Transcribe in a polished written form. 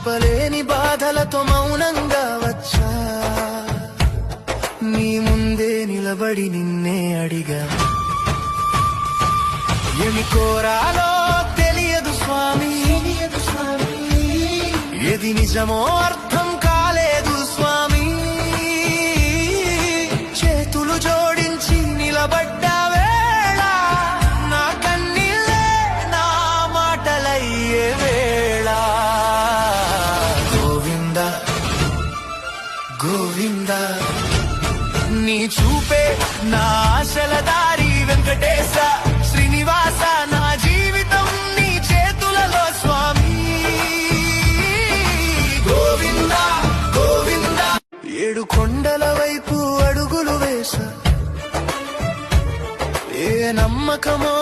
చెప్పలేని బాధలతో మౌనంగా వచ్చా, నీ ముందే నిలబడి నిన్నే అడిగా. ఏమి కోరాలో తెలియదు స్వామి, ఏది నిజమో అర్థం కాలేదు స్వామి. చేతులు జోడించి నిలబడ్డ వేళ నా కన్నీళ్ళే నా మాటలయ్యే వేళ. గోవింద గోవింద నీ చూపే నా ఆశల దారి, వెంకటేశ శ్రీనివాస నా జీవితం నీ చేతులలో స్వామి. గోవింద గోవింద. 7 కొండల వైపు అడుగులు వేసా, ఏ నమ్మకమో